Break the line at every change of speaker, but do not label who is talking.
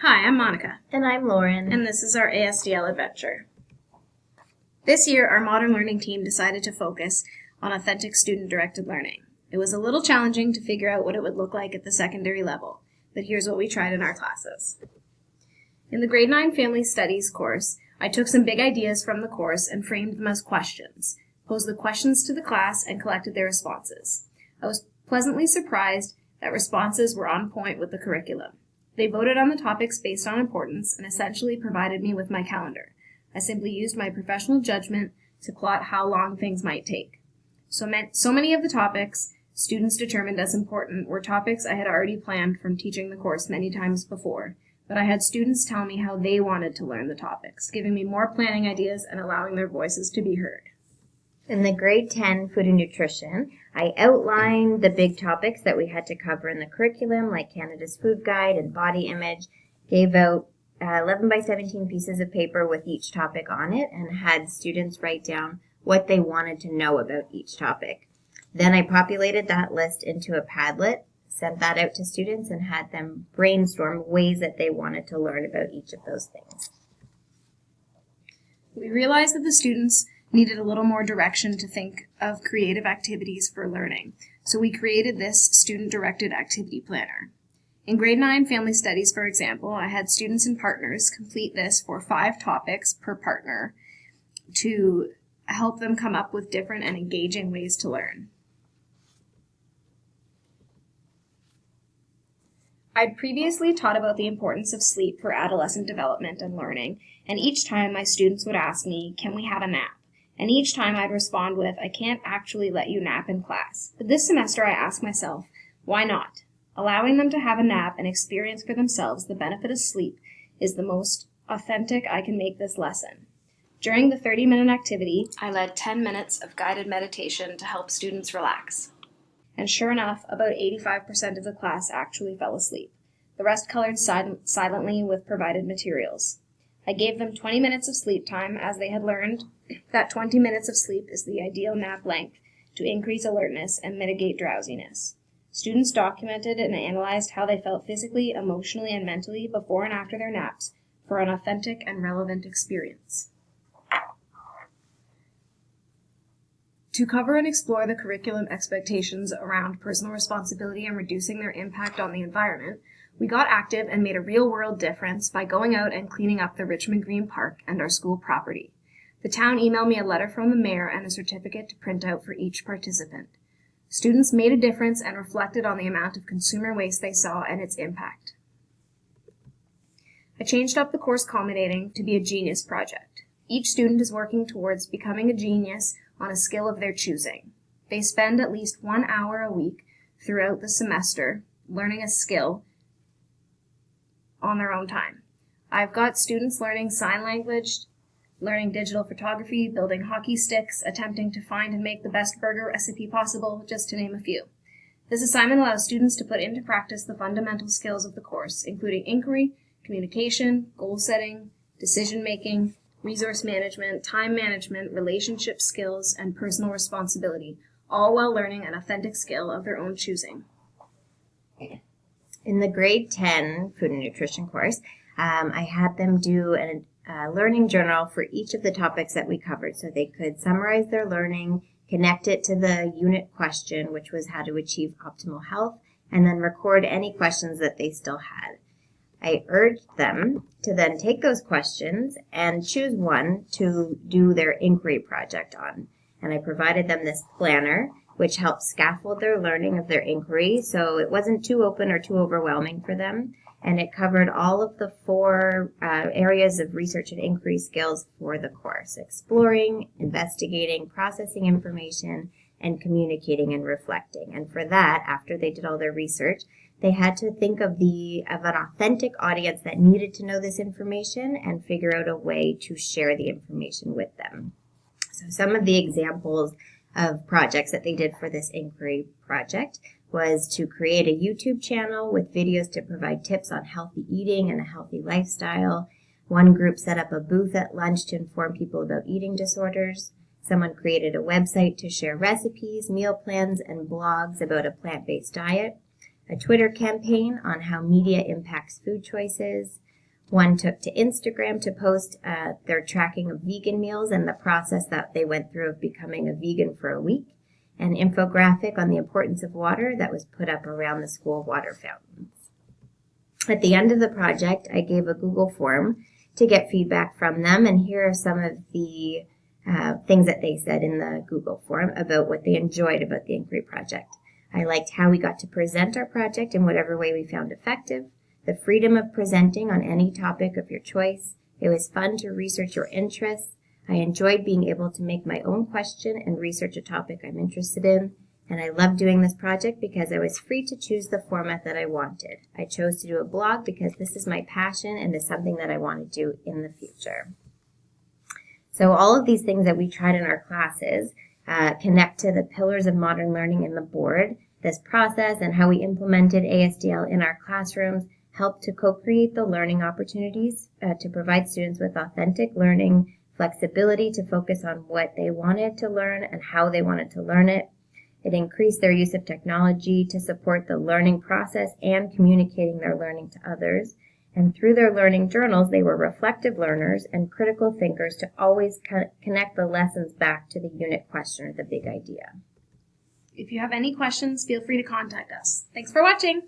Hi, I'm Monica,
And I'm Lauren.
and this is our ASDL adventure. This year, our modern learning team decided to focus on authentic student-directed learning. It was a little challenging to figure out what it would look like at the secondary level, but here's what we tried in our classes. In the grade 9 Family Studies course, I took some big ideas from the course and framed them as questions, posed the questions to the class, and collected their responses. I was pleasantly surprised that responses were on point with the curriculum. They voted on the topics based on importance and essentially provided me with my calendar. I simply used my professional judgment to plot how long things might take. So many of the topics students determined as important were topics I had already planned from teaching the course many times before, but I had students tell me how they wanted to learn the topics, giving me more planning ideas and allowing their voices to be heard.
In the grade 10 Food and Nutrition, I outlined the big topics that we had to cover in the curriculum, like Canada's Food Guide and body image, gave out 11 by 17 pieces of paper with each topic on it, and had students write down what they wanted to know about each topic. Then I populated that list into a Padlet, sent that out to students, and had them brainstorm ways that they wanted to learn about each of those things.
We realized that the students needed a little more direction to think of creative activities for learning, so we created this student-directed activity planner. In grade 9 Family Studies, for example, I had students and partners complete this for 5 topics per partner to help them come up with different and engaging ways to learn. I'd previously taught about the importance of sleep for adolescent development and learning, and each time my students would ask me, "Can we have a nap?" And each time I'd respond with, "I can't actually let you nap in class." But this semester I asked myself, why not? Allowing them to have a nap and experience for themselves the benefit of sleep is the most authentic I can make this lesson. During the 30-minute activity, I led 10 minutes of guided meditation to help students relax. And sure enough, about 85% of the class actually fell asleep. The rest colored silently with provided materials. I gave them 20 minutes of sleep time, as they had learned that 20 minutes of sleep is the ideal nap length to increase alertness and mitigate drowsiness. Students documented and analyzed how they felt physically, emotionally, and mentally before and after their naps for an authentic and relevant experience. To cover and explore the curriculum expectations around personal responsibility and reducing their impact on the environment, we got active and made a real-world difference by going out and cleaning up the Richmond Green Park and our school property. The town emailed me a letter from the mayor and a certificate to print out for each participant. Students made a difference and reflected on the amount of consumer waste they saw and its impact. I changed up the course culminating to be a genius project. Each student is working towards becoming a genius on a skill of their choosing. They spend at least 1 hour a week throughout the semester learning a skill on their own time. I've got students learning sign language, learning digital photography, building hockey sticks, attempting to find and make the best burger recipe possible, just to name a few. This assignment allows students to put into practice the fundamental skills of the course, including inquiry, communication, goal setting, decision making, resource management, time management, relationship skills, and personal responsibility, all while learning an authentic skill of their own choosing.
In the grade 10 Food and Nutrition course, I had them do a learning journal for each of the topics that we covered, so they could summarize their learning, connect it to the unit question, which was how to achieve optimal health, and then record any questions that they still had. I urged them to then take those questions and choose one to do their inquiry project on. And I provided them this planner, which helped scaffold their learning of their inquiry, so it wasn't too open or too overwhelming for them. And it covered all of the 4 areas of research and inquiry skills for the course: exploring, investigating, processing information, and communicating and reflecting. And for that, after they did all their research, they had to think of an authentic audience that needed to know this information and figure out a way to share the information with them. So some of the examples of projects that they did for this inquiry project was to create a YouTube channel with videos to provide tips on healthy eating and a healthy lifestyle. One group set up a booth at lunch to inform people about eating disorders. Someone created a website to share recipes, meal plans, and blogs about a plant-based diet. A Twitter campaign on how media impacts food choices. One took to Instagram to post their tracking of vegan meals and the process that they went through of becoming a vegan for a week. An infographic on the importance of water that was put up around the school water fountains. At the end of the project, I gave a Google form to get feedback from them, and here are some of the things that they said in the Google form about what they enjoyed about the Inquiry Project. I liked how we got to present our project in whatever way we found effective, the freedom of presenting on any topic of your choice. It was fun to research your interests. I enjoyed being able to make my own question and research a topic I'm interested in. And I loved doing this project because I was free to choose the format that I wanted. I chose to do a blog because this is my passion and is something that I want to do in the future. So all of these things that we tried in our classes connect to the pillars of modern learning in the board. This process and how we implemented ASDL in our classrooms helped to co-create the learning opportunities to provide students with authentic learning, flexibility to focus on what they wanted to learn and how they wanted to learn it. It increased their use of technology to support the learning process and communicating their learning to others. And through their learning journals, they were reflective learners and critical thinkers to always connect the lessons back to the unit question or the big idea.
If you have any questions, feel free to contact us. Thanks for watching!